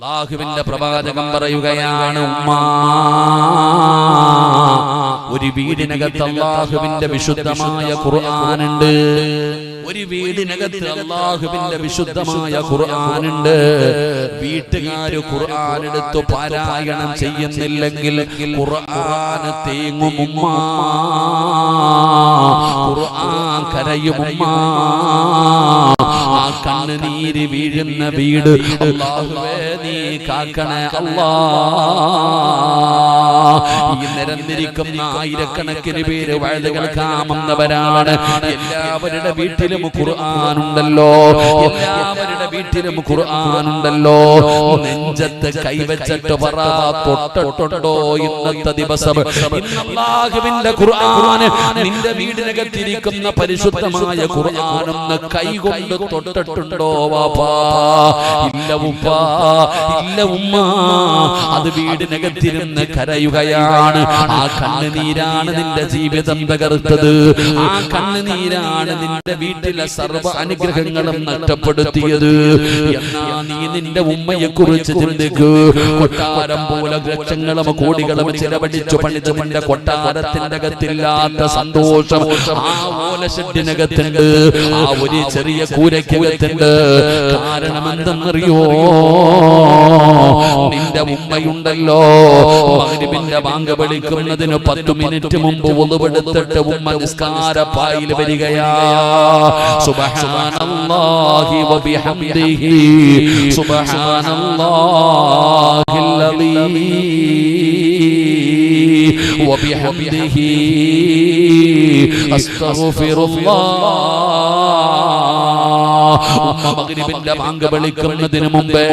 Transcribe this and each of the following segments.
അല്ലാഹുവിന്റെ പ്രവാചകൻ പറയുകയാണ്, ഉമ്മ, ഒരു വീടിനകത്ത് അല്ലാഹുവിന്റെ വിശുദ്ധമായ ഖുർആനുണ്ട്. ഒരു വീടിനകത്ത് അല്ലാഹുവിന്റെ വിശുദ്ധമായ ഖുർആനുണ്ട്. വീട്ടുകാര് ഖുർആൻ എടുത്ത് പാരായണം ചെയ്യുന്നില്ലെങ്കിൽ ഖുർആൻ തേങ്ങും ഉമ്മ, ഖുർആൻ കരയും ഉമ്മ. ആ കണ്ണുനീര് വീഴുന്ന വീട് അല്ലാഹുവേ നീ കാക്കണേ അല്ലാ. ഈ നിരന്നിരിക്കുന്ന ആയിരക്കണക്കിന് പേര് വഴുത് കേൾക്കാമെന്നവരാണ്. എല്ലാവരുടെ വീട്ടിലും ഖുർആനുണ്ടല്ലോ, എല്ലാവരുടെ വീട്ടിലും ഖുർആനുണ്ടല്ലോ. നെഞ്ചത്ത് കൈവച്ചിട്ട് പറ, തൊട്ടിട്ടുണ്ടോ ഇന്നത്തെ ദിവസം അല്ലാഹുവിന്റെ ഖുർആൻ നിന്റെ വീടിനകത്തിരിക്കുന്ന പരിശുദ്ധമായ ഖുർആനൊന്ന് കൈകൊണ്ട് തൊട്ടിട്ടുണ്ടോ വാപ്പാ? ഇല്ല ഉപ്പാ, ഇല്ല ഉമ്മ. അത് വീടിനകത്തിരുന്ന് കരയുകയാണ്. ആ കണ്ണുനീരാണ് നിന്റെ ജീവിതം തകർത്തത്. ആ കണ്ണുനീരാണ് നിന്റെ വീട്ടിലെ സർവ്വ അനുഗ്രഹങ്ങളും നഷ്ടപ്പെടുത്തിയത്. എന്നാ നീ നിന്റെ ഉമ്മയെ കുറിച്ച് ചിന്തിക്കൂ. കൊട്ടാരം പോലെ ലക്ഷങ്ങളും കോടികളും ചിലവഴിച്ചു പണിത് നിന്റെ കൊട്ടാരത്തിന്റെ അകത്തില്ലാത്ത സന്തോഷം ആ ഓലഷെഡിനകത്തുണ്ട്, ആ ഒരു ചെറിയ കൂരയ്ക്കകത്തുണ്ട്. കാരണം എന്തെന്നറിയോ? നിന്റെ ഉമ്മയുണ്ടല്ലോ, മഗ്രിബിന്റെ ബാങ്ക് വിളിക്കുന്നതിന് 10 മിനിറ്റ് മുമ്പ് വുളുവെടുത്തിട്ട് ഉമ്മ നിസ്കാരപ്പായിൽ വരികയാ. സുബ്ഹാനല്ലാഹി വബിഹംദിഹി സുബ്ഹാനല്ലാഹിൽ അലീം വബിഹംദിഹി അസ്തഗ്ഫിറുല്ലാഹ്. മഗ്രിബിന്റെ ബാങ്ക് വിളിക്കുന്നതിന് മുമ്പേ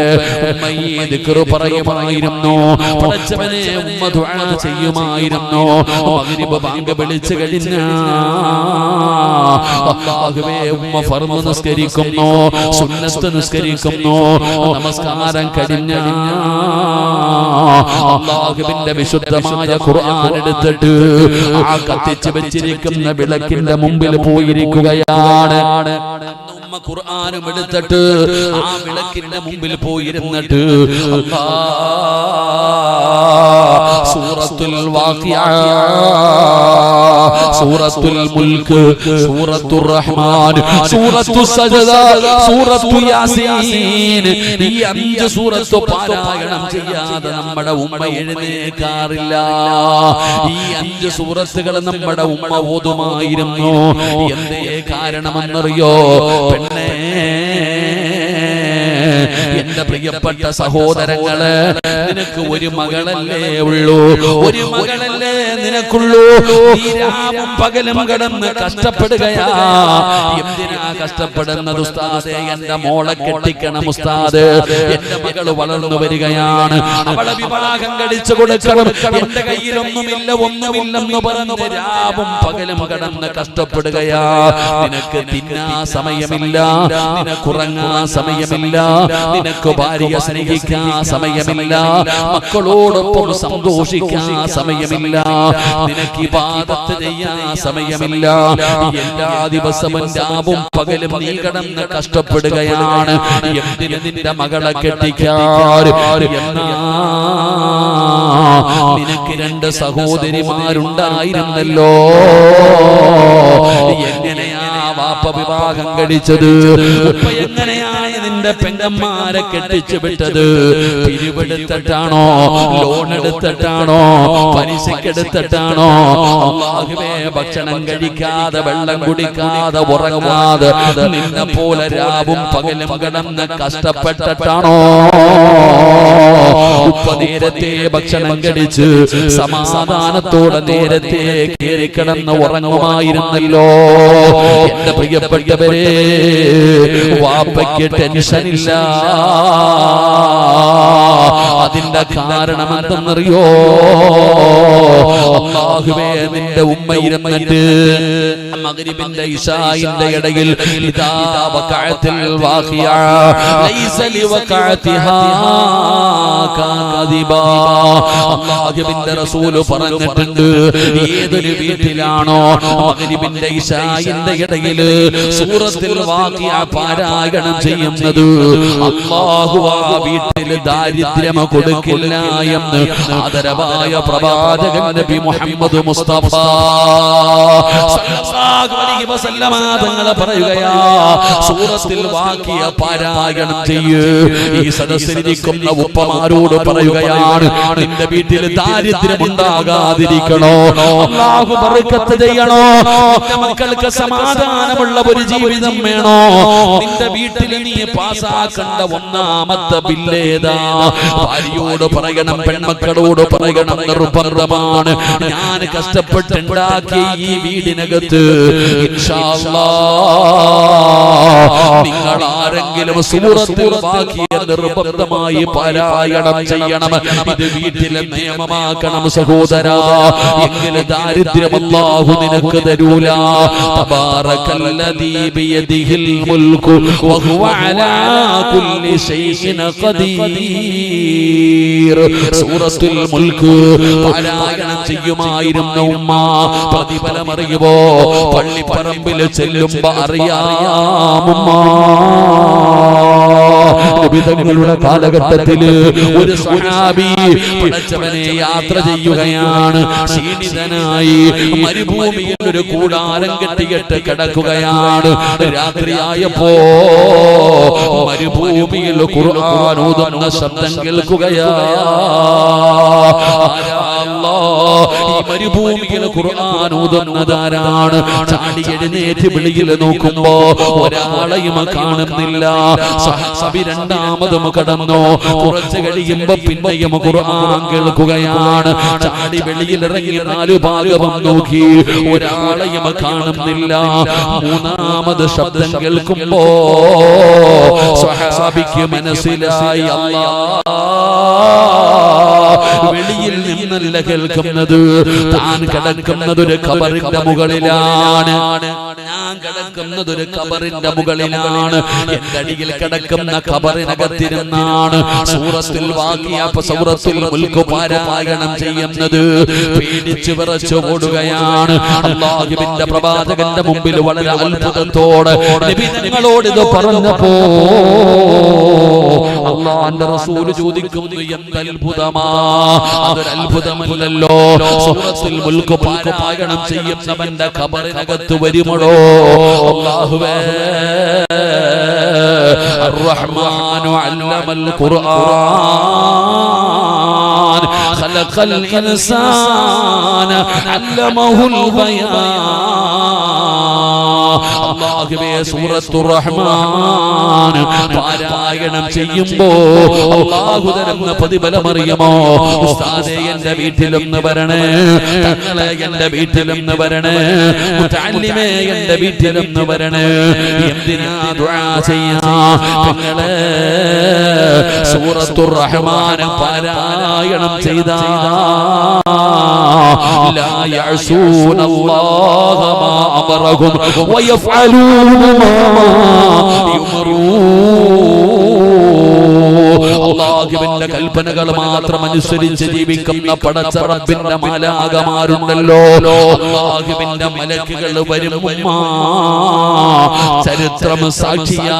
ഉമ്മ ഈ ദിക്ർ പറയുമായിരുന്നു. പടച്ചവനെ, ഉമ്മ ദുആ ചെയ്യുമായിരുന്നു. മഗ്രിബ് ബാങ്ക് വിളിച്ചു കഴിഞ്ഞാൽ അല്ലാഹുവേ ഉമ്മ ഫർദ് നിസ്കരിക്കുന്നു, സുന്നത്ത് നിസ്കരിക്കുന്നു. നമസ്കാരം കഴിഞ്ഞാൽ അല്ലാഹുവിന്റെ വിശുദ്ധമായ ഖുർആൻ എടുത്തിട്ട് ആ കത്തിച്ചു വെച്ചിരിക്കുന്ന വിളക്കിന്റെ മുമ്പിൽ പോയിരിക്കുകയാണ്. ഉമ്മ ഖുർആനും എടുത്തിട്ട് ആ വിളക്കിന്റെ മുമ്പിൽ പോയിരുന്നിട്ട് സൂറത്തുൽ വാഖിഅ, സൂറത്തുൽ മുൽക്ക്, സൂറത്തുർ റഹ്മാൻ, സൂറത്തുസ് സജ്ദ, സൂറത്തു യാസീൻ, ഈ 5 സൂറത്ത് പാരായണം ചെയ്യാതെ നമ്മുടെ ഉമ്മ എഴുന്നേൽക്കാറില്ല. ഈ 5 സൂറത്തുകൾ നമ്മുടെ ഉമ്മ ഓതുമായിരുന്നു. എന്തേ കാരണമെന്നറിയോ? പെണ്ണേ, എന്റെ പ്രിയപ്പെട്ട സഹോദരങ്ങളെ, നിനക്ക് ഒരു മകളല്ലേ ഉള്ളൂ, ഒരു മകളല്ലേ നിനക്കുള്ളൂ. നീ രാവും പകലും കിടന്ന് കഷ്ടപ്പെടുകയാ. എന്തിനാ കഷ്ടപ്പെടുന്നത് ഉസ്താദേ? എന്റെ മോളെ കെട്ടിക്കണം ഉസ്താദ്, എന്റെ മകള് വളർന്നു വരികയാണ്, അവളെ വിവാഹം കഴിച്ചു കൊടുക്കണം, എന്റെ കയ്യിലൊന്നുമില്ല, ഒന്നുമില്ലെന്ന് പറഞ്ഞ് രാവും പകലും കിടന്ന് കഷ്ടപ്പെടുകയാ. നിനക്ക് തിന്നാ സമയമില്ല, നിനക്കുറങ്ങാൻ സമയമില്ല, നിനക്ക് ഭാര്യയെ സ്നേഹിക്കാൻ സമയമില്ല, മക്കളോടൊപ്പം സന്തോഷിക്കാൻ സമയമില്ല, നിനക്ക് ഇബാദത്ത് ചെയ്യാൻ സമയമില്ല. എല്ലാ ദിവസവും രാവും പകലും നീ കിടന്ന് കഷ്ടപ്പെടുകയാണ്. എന്തിന്? നിന്റെ മകളെ കെട്ടിക്കാൻ. നിനക്ക് 2 സഹോദരിമാരുണ്ടായിരുന്നല്ലോ. എങ്ങനെയാ വാപ്പ വിവാഹം കഴിച്ചത്? ഉപ്പ എങ്ങനെയാണ് നിന്റെ പെങ്ങന്മാരെ കെട്ടിച്ചു വിട്ടത്? പിരിവെടുത്തിട്ടാണോ? ലോൺ എടുത്തിട്ടാണോ? പലിശക്കെടുത്തിട്ടാണോ? അല്ലാഹുവേ, ഭക്ഷണം കഴിക്കാതെ, വെള്ളം കുടിക്കാതെ, ഉറങ്ങാതെ നിന്നെ പോലെ രാവും പകലും കിടന്ന് കഷ്ടപ്പെട്ടിട്ടാണോ? ഉപ്പ നേരത്തെ ഭക്ഷണം കഴിച്ച് സമാധാനത്തോടെ നേരത്തെ കേറി കിടന്ന് ഉറങ്ങുമായിരുന്നല്ലോ. എന്റെ പ്രിയപ്പെട്ടവരെ, വാപ്പയ്ക്ക് ടെൻഷനില്ല. അതിന്റെ കാരണം എന്തെന്നറിയോ? അല്ലാഹുവേ, നിന്റെ ഉമ്മ ഇരുന്നിട്ട് മഗ്രിബിന്റെ ഇശാഇന്റെ ഇടയിൽ ഇദാ വഖഅത്തിൽ വാഖിഅ ലൈസ ലിവഖഅതിഹാ കാദിബാ. അല്ലാഹുവിന്റെ റസൂൽ പറഞ്ഞിട്ടുണ്ട്, ഏതൊരു വീട്ടിലാണോ മഗ്രിബിന്റെ ഇശാഇന്റെ ഇടയിൽ സൂറത്തുൽ വാഖിഅ പാരായണം ചെയ്യുന്നത്, അല്ലാഹു ആ വീട്ടിൽ ദാരിദ്ര്യം കൊടുക്കില്ല എന്ന് ആദരവായ പ്രവാചകൻ നബി മുഹമ്മദ് മുസ്തഫ സല്ലല്ലാഹു അലൈഹി വസല്ലമ തങ്ങൾ പറയുകയാ, സൂറത്തുൽ വാഖിഅ പാരായണം ചെയ്യ്. ഈ സദസ്സിലിരിക്കുന്ന ഉപ്പമാരോട് പറയുകയാണ്, നിന്റെ വീട്ടിൽ ദാരിദ്ര്യം ഉണ്ടാകാതിരിക്കണോ, അല്ലാഹു ബർക്കത്ത് ചെയ്യണോ, നിന്റെ മക്കൾക്ക് സമാധാനമുള്ള ഒരു ജീവിതം വേണോ, നിന്റെ വീട്ടിൽ നീ പാസാക്കേണ്ട ഒന്നാമത്തെ ബില്ലേതാ? ഭാര്യയോട് പറയണം, പെൺമക്കളോട് പറയണം, നിർബന്ധമാണ്. ഞാൻ കഷ്ടപ്പെട്ടുണ്ടാക്കിയ ഈ വീടിനകത്ത് ഇൻഷാ അല്ലാഹ് നിങ്ങൾ ആരെങ്കിലും സൂറത്തുൽ വാഖിഅ നിർബന്ധമായി പാരായണം ചെയ്യണം. ഇത് വീട്ടിലെ നിയമമാക്കണം സഹോദരാ, എങ്കിലും ദാരിദ്ര്യം അല്ലാഹു നിനക്ക് തരൂല. തബാറകല്ലദീ ബിയദിഹിൽ മുൽകു വഹുവ അലാ കുല്ലി ശൈഇൻ ഖദീർ. സൂറത്തുൽ മുൽക്ക് പാരായണം ചെയ്യുമായിരുന്നു ഉമ്മ. പ്രതിഫലമറിയുമോ? പള്ളിപ്പറമ്പിൽ ചെല്ലുമ്പോ അറിയാമുമ്മ. നബിതങ്ങളുടെ കാലഘട്ടത്തില് ഒരു സ്വഹാബി പടച്ചവനെ യാത്ര ചെയ്യുകയാണ്. ക്ഷീണിതനായി മരുഭൂമിയിൽ ഒരു കൂടാരം കെട്ടിയിട്ട് കിടക്കുകയാണ്. രാത്രിയായപ്പോ മരുഭൂമിയിൽ ഖുർആൻ ഓതുന്ന ശബ്ദം കേൾക്കുകയാ. ഈ മരുഭൂമിയിൽ ഖുർആൻ ഓതുന്നതാരാണ്? ചാടി എഴുന്നേറ്റ് വെളിയിൽ നോക്കുമ്പോ ഒരാളെയും കാണുന്നില്ല. സഹബി രണ്ടാമതും കടന്നു. കുറച്ച് കഴിയുമ്പോ പിന്നെയും ഖുർആൻ കേൾക്കുകയാണ്. ചാടി വെളിയിൽ ഇറങ്ങി നാലു ഭാഗവും നോക്കി, ഒരാളെയും കാണുന്നില്ല. മൂന്നാമത് ശബ്ദം കേൾക്കുമ്പോ സ്വഹാബിക്ക് മനസ്സിലായി, വെളിയിൽ നിന്നല്ല കേൾക്കുന്നത്, താൻ കിടക്കുന്നത് ഒരു ഖബറിന്റെ മുകളിലാണ്. ഞാൻ കിടക്കുന്നത് ഒരു ഖബറിന്റെ മുകളിലാണ്. എന്റെ അടിയിൽ കിടക്കുന്ന ഖബറിനകത്തിരുന്നാണ് സൂറത്തുൽ വാഖിഅ സൂറത്തുൽ മുൽക്ക് പാരായണം ചെയ്യുന്നത്. പേടിച്ചു വിറച്ചു ഓടുകയാണ്. അല്ലാഹുവിന്റെ പ്രവാചകന്റെ മുമ്പിൽ വളരെ അത്ഭുതത്തോടെ നബി തങ്ങളോട് ഇത് പറഞ്ഞപ്പോ അല്ലാഹുവിന്റെ റസൂൽ ചോദിക്കുന്നു, എന്തത്ഭുതമാ? അതൊരു അത്ഭുതമല്ലല്ലോ. സൂറത്തുൽ മുൽക്ക് പാരായണം ചെയ്യുന്നവന്റെ ഖബറിനകത്ത് വരുമോ? അല്ലാഹുവേ, അർ-റഹ്മാനു അല്ലമൽ ഖുർആൻ ഖലഖൽ ഇൻസാന അല്ലമഹുൽ ബയാൻ. അല്ലാഹുവേ, സൂറത്തുർ റഹ്മാൻ പാരായണം ചെയ്യുമ്പോ അല്ലാഹു തരുന്ന പ്രതിഫലമറിയുമോ? ഉസ്താദേ, എന്റെ വീട്ടിലൊന്ന് വരണേ, തങ്ങളെ എന്റെ വീട്ടിലൊന്ന് വരണേ, മുതഅല്ലിമേ എന്റെ വീട്ടിലൊന്ന് വരണേ. എന്തിനാ ദുആ ചെയ്യാ? തങ്ങളെ സൂറത്തുർ റഹ്മാൻ പാരായണം ചെയ്താ ലാ യഅസൂന അല്ലാഹ മാ അമറഹും വയഫ്അലൂന മാ യുമറൂൻ. അല്ലാഹുവിന്റെ കൽപ്പനകൾ മാത്രം അനുസരിച്ച് ജീവിക്കുന്ന പടച്ച റബ്ബിന്റെ മാലാഖമാരുണ്ടല്ലോ, അല്ലാഹുവിന്റെ മലക്കുകൾ വരും. ചരിത്രം സാക്ഷിയാ,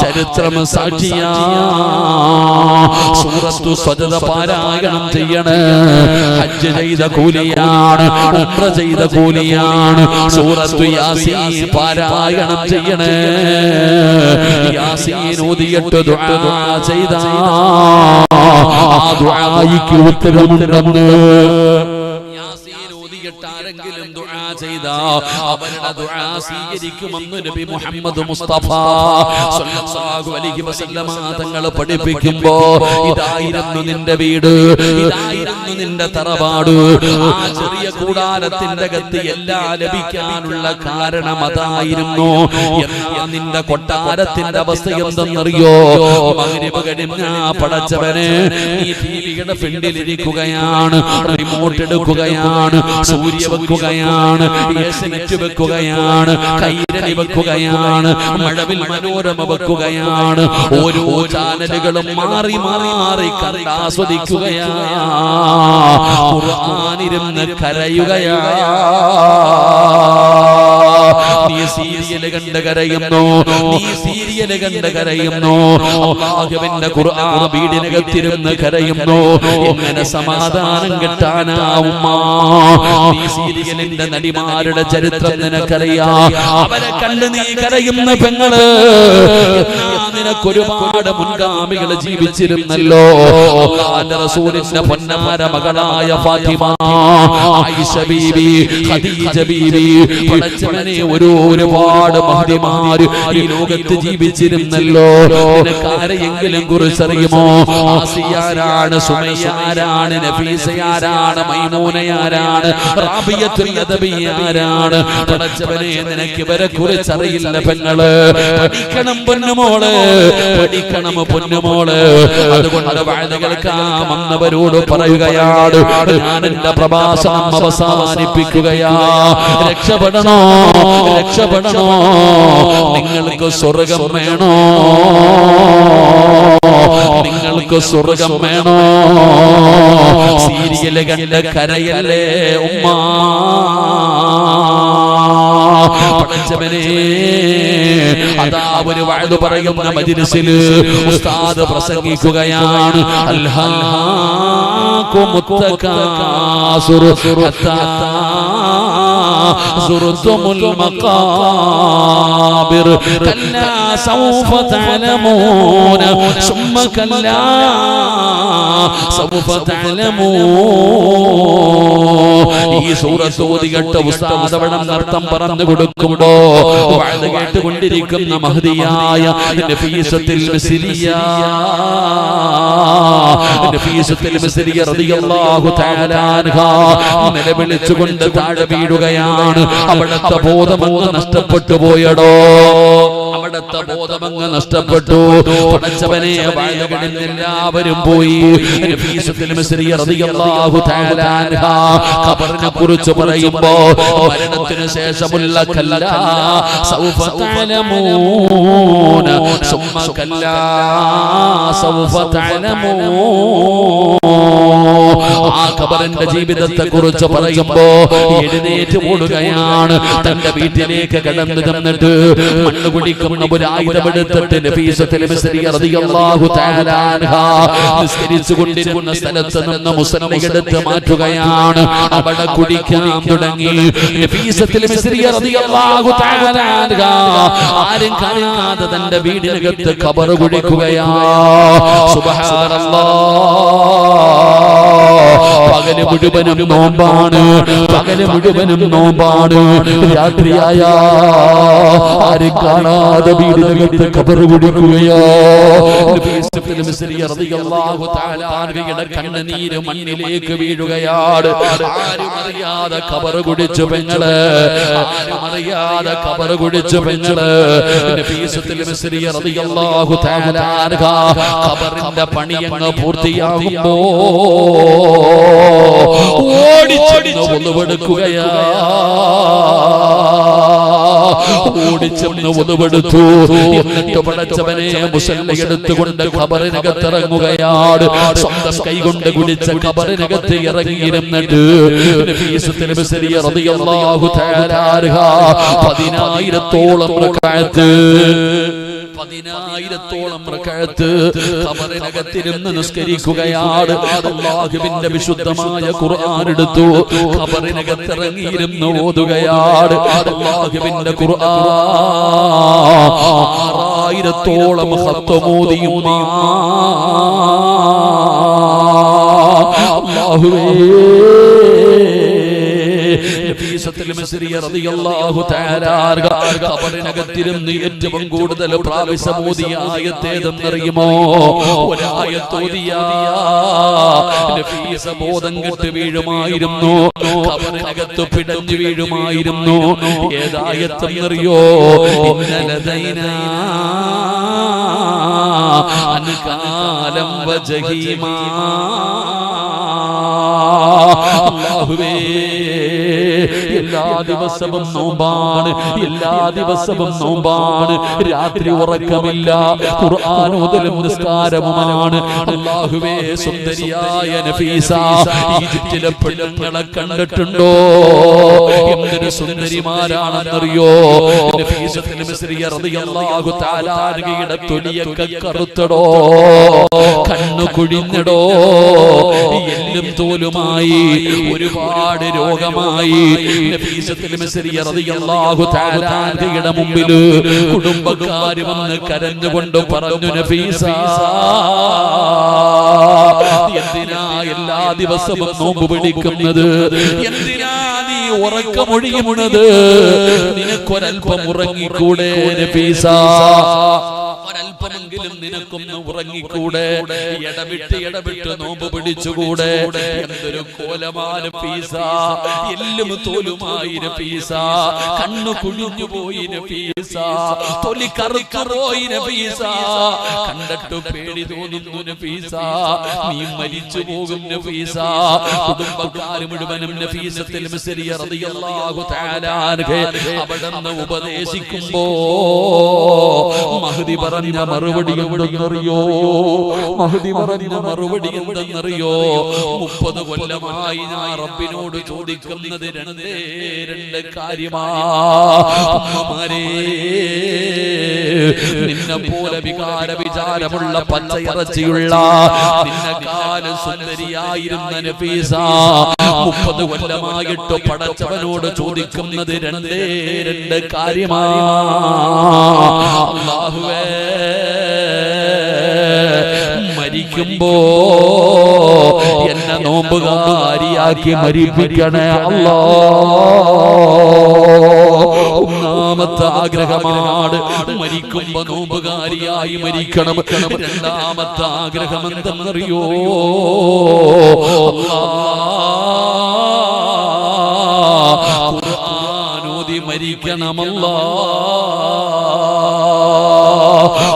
ചരിത്രം സാക്ഷിയാ. സൂറത്തു സജദ പാരായണം ചെയ്യണേ, ഹജ്ജ് ചെയ്ത കൂലിയാണ്, ഉംറ ചെയ്ത കൂലിയാണ്. സൂറത്തു യാസീൻ പാരായണം ചെയ്യണേ, യാസീൻ ഓതിയിട്ട് ദുആ ചെയ്താ ആ ദുആയ്ക്ക് ഉത്തരമുണ്ടെന്ന്. ആരെങ്കിലും ദുആ ചെയ്താ അവരുടെ ദുആ സ്വീകരിക്കുമെന്ന് നബി മുഹമ്മദ് മുസ്തഫ സല്ലല്ലാഹു അലൈഹി വസല്ലമ തങ്ങൾ പഠിപ്പിക്കുമ്പോ ഇതായിരുന്നു നിന്റെ വീട്, ഇതായിരുന്നു നിന്റെ തറവാട്. ആ ചെറിയ കൂടാരത്തിന്റെ അകത്ത് എല്ലാം ലഭിക്കാനുള്ള കാരണം അതായിരുന്നു. എന്നാ നിന്റെ കൊട്ടാരത്തിന്റെ അവസ്ഥ എന്തെന്നറിയോ? മഗ്രിബ് കഴിഞ്ഞാ പടച്ചവനെ നീ ടിവിയുടെ ഫ്രണ്ടിലിരിക്കുകയാണ്, റിമോട്ട് എടുക്കുകയാണ്, സൂര്യ വെക്കുകയാണ്, യെസ്നെറ്റ് വെക്കുകയാണ്, കൈരളി വെക്കുകയാണ്, മഴവിൽ മനോരമ വെക്കുകയാണ്. ഓരോ ചാനലുകളും മാറി മാറി കണ്ട് ആസ്വദിക്കുകയാണ്. ഖുർആനിരുന്ന് കരയുകയാ. നീ സീരിയല് കണ്ട് കരയുന്നു, നീ സീരിയല് കണ്ട് കരയുന്നു, അല്ലാഹുവിന്റെ ഖുർആൻ വീടിനകത്തിരുന്ന് കരയുന്നു. എങ്ങനെ സമാധാനം കിട്ടാനാവും? നീ സീരിയലിന്റെ നടിമാരുടെ ചരിത്രം നിനക്കറിയാം. അവരെ കണ്ട് നീ കരയുന്ന പെങ്ങള്, നിനക്ക് ഒരുപാട് മുൻഗാമികൾ ജീവിച്ചിരുന്നല്ലോ. അല്ലാഹുവിന്റെ റസൂലിന്റെ പൊന്നമര മകളായ ഫാത്തിമ, ആയിഷ ബീബി, ഖദീജ ബീബി, പടച്ചവനെ ഒരുപാട് മഹദിമാര് ഈ ലോകത്ത് ജീവിച്ചിരുന്നല്ലോ. നിനക്ക് ആരെയെങ്കിലും കുറിച്ചറിയുമോ? ആസിയാരാണ്, സുമയ്യാരാണ്, നഫീസയാരാണ്, മൈമൂനയാരാണ്, റാബിയത്തുൽ അദബിയാരാണ്? പടച്ചവനെ നിനക്ക് ഇവരെ കുറിച്ചറിയില്ല പെങ്ങള്. പഠിക്കണം പൊന്നുമോള്, പഠിക്കണം പൊന്നുമോള്. അതുകൊണ്ട് വഅദ് കേൾക്കാം എന്നവരോട് പറയുകയാണ്. ഞാൻ എന്റെ പ്രഭാഷണം അവസാനിപ്പിക്കുകയാ. രക്ഷപ്പെടണോ, രക്ഷപ്പെടണോ? നിങ്ങൾക്ക് സ്വർഗം വേണോ? നിങ്ങൾക്ക് സ്വർഗം വേണോ? സീരിയല് കണ്ട് കരയല്ലേ ഉമ്മ. പടച്ചവനെ, അതാ ഒരു വഅദ് പറയുന്ന മജ്‌ലിസിൽ ഉസ്താദ് പ്രസംഗിക്കുകയാണ്. അൽഹാകുമുത്തകാസുറു ഹത്താ സുർതുമുൽ മഖാബിർ കല്ലാ സൗഫ തഅലമൂന സുമ്മ കല്ലാ സൗഫ തഅലമൂൻ. ഈ സൂറത്ത് ഓതി കേട്ട ഉസ്താദ് അവിടെ അർത്ഥം പറഞ്ഞു കൊടുക്കുമ്പോ വഅദ് കേട്ടുകൊണ്ടിരിക്കുന്ന മഹദിയായ നഫീസത്തുൽ മിസ്രിയ, നഫീസത്തുൽ മിസ്രിയ റളിയല്ലാഹു തആല അൻഹാ നിലവിളിച്ചുകൊണ്ട് താഴെ വീഴുകയാണ്. അവിടുത്തെ ബോധമങ്ങ് നഷ്ടപ്പെട്ടു പോയടോ, അവിടുത്തെ ബോധമങ്ങ് നഷ്ടപ്പെട്ടു. പടച്ചവനെ, വഅദുകളിൽ എല്ലാവരും പോയി. നഫീസത്തുൽ മിസ്രിയ റളിയല്ലാഹു തആല അൻഹാ ഖബറിനെ കുറിച്ച് പറയുമ്പോ മരണത്തിന് ശേഷമുള്ള കല്ലാ സൗഫ തഅലമൂന സുമ്മ കല്ലാ സൗഫ തഅലമൂൻ. ആ ഖബറിന്റെ ജീവിതത്തെ കുറിച്ച് പറയുമ്പോ എഴുന്നേറ്റ് ഓടുകയാണ്. തന്റെ വീട്ടിലേക്ക് കടന്നു ചെന്നിട്ട് മണ്ണ് കുടിക്കുന്ന ഒരു ആയുധമെടുത്തിട്ട് നഫീസത്തുൽ മിസ്രിയ റളിയല്ലാഹു തആല അൻഹാ നിസ്കരിച്ചു കൊണ്ടിരുന്ന സ്ഥലത്ത് നിന്ന് മുസല്ലി എടുത്ത് മാറ്റുകയാണ്. അവിടെ കുടിക്കാൻ തുടങ്ങി. നഫീസത്തുൽ മിസ്രിയ റളിയല്ലാഹു തആല അൻഹാ ആരും കാണാതെ തന്റെ വീടിനകത്ത് ഖബർ കുടിക്കുകയാണ്. സുബ്ഹാനല്ലാഹ്. പകല് മുഴുവനും നോമ്പാണ്, പകല് മുഴുവനും നോമ്പാണ്. രാത്രിയായ ആരും കാണാതെ വീടിനകത്ത് ഖബർ കുടിക്കുകയോ. നഫീസത്തുൽ മിസ്രിയ റളിയല്ലാഹു തആല അൻഹയുടെ കണ്ണുനീര് മണ്ണിലേക്ക് വീഴുകയാണ്. ആരും അറിയാതെ ഖബർ കുടിച്ചു പെങ്ങള്, ആരും അറിയാതെ ഖബർ കുടിച്ചു പെങ്ങള്. നഫീസത്തുൽ മിസ്രിയ റളിയല്ലാഹു തആല അൻഹാ ഖബറിന്റെ പണി അങ്ങ് പൂർത്തിയാകുമ്പോ ഓടിച്ചെന്ന് ഒന്നുവെടുക്കുകയാ, ഓടിച്ചെന്ന് ഒന്നുവെടുത്തു. എന്നിട്ട് പടച്ചവനെ മുസല്ലി എടുത്തുകൊണ്ട് ഖബറിനകത്തിറങ്ങുകയാണ്. സ്വന്തം കൈകൊണ്ട് കുടിച്ച ഖബറിനകത്ത് ഇറങ്ങിയിരുന്നിട്ട് നഫീസത്തുൽ മിസ്രിയ റളിയല്ലാഹു തആല അൻഹാ 10,000-ഓളം റക്അത്ത്, 10,000-ഓളം റക്അത്ത് ഖബറിനകത്തിരുന്ന് നിസ്കരിക്കുകയാണ്. അല്ലാഹുവിന്റെ വിശുദ്ധമായ ഖുർആൻ എടുത്തു ഖബറിനകത്തിറങ്ങിയിരുന്ന് ഓതുകയാണ്. അല്ലാഹുവിന്റെ ഖുർആൻ 6,000-ഓളം ഖത്ം ഓതിയും അല്ലാഹുവേ. നഫീസത്തുൽ മിസ്രിയ റളിയല്ലാഹു തആല അൻഹാ ഖബറിനകത്തിരുന്ന് ഏറ്റവും കൂടുതൽ പ്രാവശ്യം ഓതിയ ആയത്തേതെന്നറിയുമോ? ഒരായത്ത് ഓതിയ നഫീസ ബോധം കെട്ട് വീഴുമായിരുന്നു, ഖബറിനകത്ത് പിടഞ്ഞു വീഴുമായിരുന്നു. ഏതായത്തെന്നറിയോ? ഇന്നലദൈനാ അൻകാലം വജഹീമാ. അല്ലാഹുവേ, എല്ലാ ദിവസവും നോമ്പാണ്, എല്ലാ ദിവസവും നോമ്പാണ്. രാത്രി ഉറക്കമില്ല, ഖുർആൻ ഓതലും നിസ്കാരവുമാണ്. അല്ലാഹുവേ, സുന്ദരിയായ നഫീസ ഈജിപ്തിലെ പെണ്ണുങ്ങളെ കണ്ടിട്ടുണ്ടോ? എന്തൊരു സുന്ദരിമാരാണെന്നറിയോ? നഫീസത്തുൽ മിസ്രിയ റളിയല്ലാഹു തആല അൻഹയുടെ തൊലിയൊക്കെ കറുത്തടോ, കണ്ണു കുഴിഞ്ഞടോ, എല്ലും തോലുമായി, ഒരുപാട് രോഗമായി. നഫീസത്തുൽ മിസ്രിയ റളിയല്ലാഹു തആല അൻഹയുടെ മുമ്പിൽ കുടുംബക്കാർ വന്ന് കരഞ്ഞുകൊണ്ട് പറഞ്ഞു, നഫീസ, എന്തിനാ എല്ലാ ദിവസവും നോമ്പ് പിടിക്കുന്നത്? എന്തിനാ നീ ഉറക്കമൊഴിയുന്നത്? നിനക്കൊരൽപ്പം ഉറങ്ങിക്കൂടെ നഫീസ? ഒരൽപ്പമെങ്കിലും നിനക്കൊന്ന് ഉറങ്ങിക്കൂടെ? ഇടവിട്ട് നോമ്പ് പിടിച്ചുകൂടെ? എന്തൊരു കോലമായ നഫീസ, എല്ലും തോലുമായി നഫീസ, കണ്ണു കുഴിഞ്ഞു പോയി നഫീസ, തൊലി കറുത്തു പോയി നഫീസ, കണ്ടിട്ട് പേടി തോന്നുന്നു നഫീസ, നീ മരിച്ചു പോകും നഫീസ. കുടുംബക്കാർ മുഴുവനും നഫീസത്തുൽ മിസ്രിയ റളിയല്ലാഹു തആല അവിടുന്ന് ഉപദേശിക്കുമ്പോ മഹ്ദി പറഞ്ഞ മറുപടി എന്തെന്നറിയോ? മഹ്ദി പറഞ്ഞ മറുപടി എന്തെന്നറിയോ? 30 കൊല്ലമായി ഞാൻ റബ്ബിനോട് ചോദിക്കുന്നത് രണ്ട് കാര്യമാണ്. നിന്നെ പോലെ വിചാരമുള്ള പച്ചയിറച്ചിയുള്ള നിന്നെക്കാളും സുന്ദരിയായിരുന്ന നഫീസ 30 കൊല്ലമായിട്ട് പടച്ചവനോട് ചോദിക്കുന്നത് രണ്ട് കാര്യമാണ്. അല്ലാഹുവേ, മരിക്കുമ്പോ എന്നെ നോമ്പുകാരിയാക്കി മരിപ്പിക്കണേ അല്ലാ. ഒന്നാമത്തെ ആഗ്രഹമാണ് മരിക്കുമ്പോ നോമ്പുകാരിയായി മരിക്കണം. രണ്ടാമത്തെ ആഗ്രഹം എന്തെന്നറിയോ? ഖുർആൻ ഓതി മരിക്കണമല്ലാ.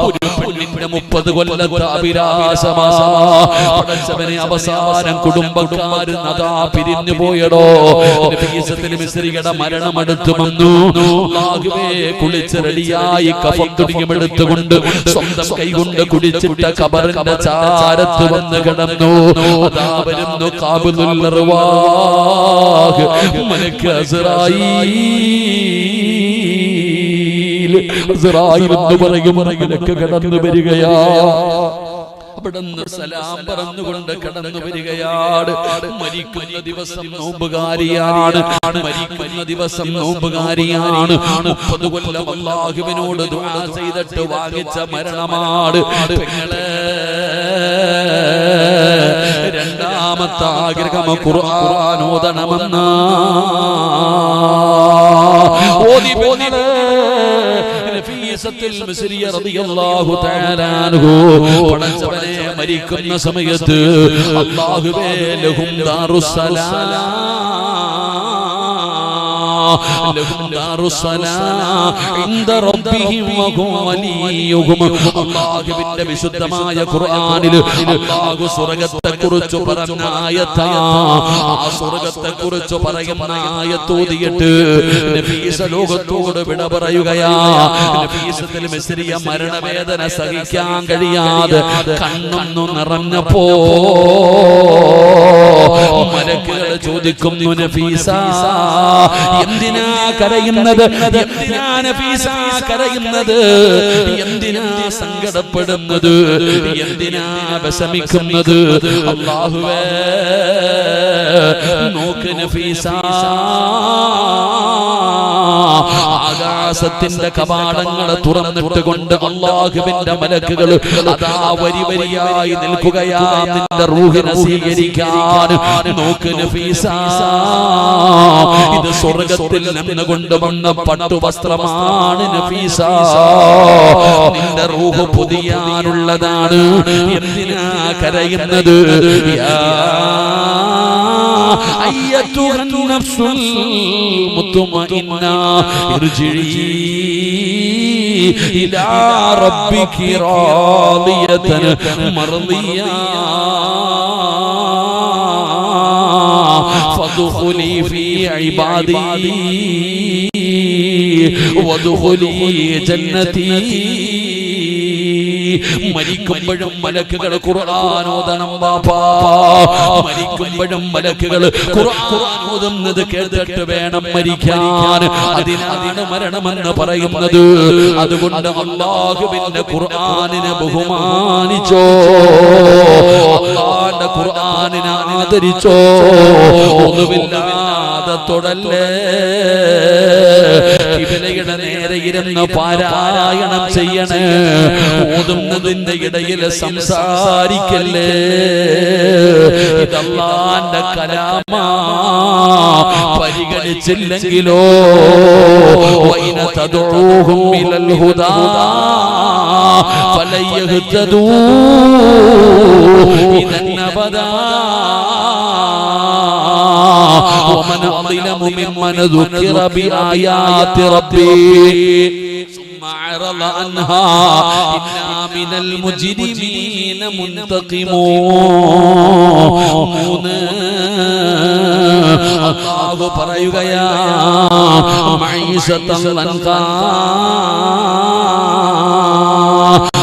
ഒരു പെണ്ണിന്റെ 30 കൊല്ലത്തെ അഭിലാഷമാസവനെ അവസാനം കുടുംബക്കാര് നദാ പിരിഞ്ഞു പോയടോ. നഫീസത്തുൽ മിസ്രിയുടെ മരണം അടുത്തു വന്നു. അല്ലാഹുവേ, കുളിച്ച് റെഡിയായി കഫൻ തുണിയുമെടുത്തുകൊണ്ട് സ്വന്തം കൈകൊണ്ട് കുടിച്ചിട്ട ഖബറിന്റെ ചാരത്ത് വന്ന് കിടന്നു. അതാ വരുന്നു ഖാബിലുൽ അർവാഹ് മലക്ക് അസ്റായീൽ എന്ന് പറയും മലക്ക് കടന്നു വരികയാ. അവിടുന്ന് സലാം പറഞ്ഞുകൊണ്ട് കടന്നു വരികയാണ്. മരിക്കുന്ന ദിവസം നോമ്പുകാരിയാണ്, മരിക്കുന്ന ദിവസം നോമ്പുകാരിയാണ്. 30 കൊല്ലം അല്ലാഹുവിനോട് ദുആ ചെയ്തിട്ട് വാങ്ങിച്ച മരണമാണ്. പെങ്ങളെ, രണ്ടാമത്തെ ആഗ്രഹം ഖുർആൻ ഓതണമെന്നാ. ഓതി പോന്നേ നഫീസത്തുൽ മിസ്രിയ റളിയല്ലാഹു തആല അൻഹു പടച്ചവനെ മരിക്കുന്ന സമയത്ത് അല്ലാഹുവേ ലഹും ദാറുസ്സലാം അല്ലാഹുവിന്റെ വിശുദ്ധമായ ഖുർആനിൽ അല്ലാഹു സ്വർഗ്ഗത്തെ കുറിച്ച് പറഞ്ഞ ആയത്താ. ആ സ്വർഗ്ഗത്തെ കുറിച്ച് പറയുന്ന ആയത്ത് ഓതിയിട്ട് നഫീസ ലോകത്തോട് വിട പറയുകയാ. നഫീസത്തുൽ മിസ്രിയ മരണവേദന സഹിക്കാൻ കഴിയാതെ കണ്ണൊന്നു നിറഞ്ഞപ്പോ മലക്കുകൾ ചോദിക്കുന്നു, നഫീസ എന്തിനാ കരയുന്നത്? എന്തിനാ നഫീസ കരയുന്നത്? എന്തിനാ സങ്കടപ്പെടുന്നത്? എന്തിനാ വിഷമിക്കുന്നത്? അല്ലാഹുവേ, നോക്ക് നഫീസ, ആകാശത്തിന്റെ കവാടങ്ങൾ തുറന്നിട്ട് കൊണ്ട് അല്ലാഹുവിന്റെ മലക്കുകൾ അതാ വരി വരിയായി നിൽക്കുകയാ നിന്റെ റൂഹിനെ സ്വീകരിക്കാൻ. നോക്ക് നഫീസ, ഇത് സ്വർഗ്ഗത്തിൽ നിന്ന് കൊണ്ടുവന്ന പട്ടുവസ്ത്രമാണ് നഫീസ. നിന്റെ റൂഹ് പുതിയാനുള്ളതാണ്. എന്തിനാ കരയുന്നത്? അയ്യത്തുഹൻ നഫ്സുൽ മുത്മഇന്ന ഇർജിഇ ഇലാ റബ്ബികി റാദിയതൻ മർദിയ ഫദ്ഖുലി ഫീ ഇബാദി വദ്ഖുലി ജന്നതി. മരിക്കുമ്പോഴും മലക്കുകൾ ഖുർആൻ ഓതണം ബാപ്പാ. മരിക്കുമ്പോഴും മലക്കുകൾ ഖുർആൻ ഓതുന്നത് കേട്ടിട്ട് വേണം മരിക്കാൻ. അതിനാണ് മരണമെന്ന് പറയുന്നത്. അതുകൊണ്ട് അല്ലാഹുവിന്റെ ഖുർആനിനെ ബഹുമാനിച്ചോ, അല്ലാഹുവിന്റെ ഖുർആനിനെ ആദരിച്ചോ. ഒന്നുമില്ലാതെ തൊടല്ലേ. ഖിബലയുടെ നേരെ ഇരുന്ന് പാരായണം ചെയ്യണേ. ഓതുന്നതിന്റെ ഇടയിൽ സംസാരിക്കല്ലേ. ഇതല്ലാന്റെ കലാമാ. പരിഗണിച്ചില്ലെങ്കിലോ വൈന തദഊഹും ഇലൽ ഹുദാ ഫലൻ യഹ്തദൂ ഇദൻ അബദാ. ومن أظلم ممن ذكر بآيات ربه ثم أعرض عنها إنا من المجرمين منتقمون. അല്ലാഹു പറയുകയാ മഈശത്തൻ ലൻകാ.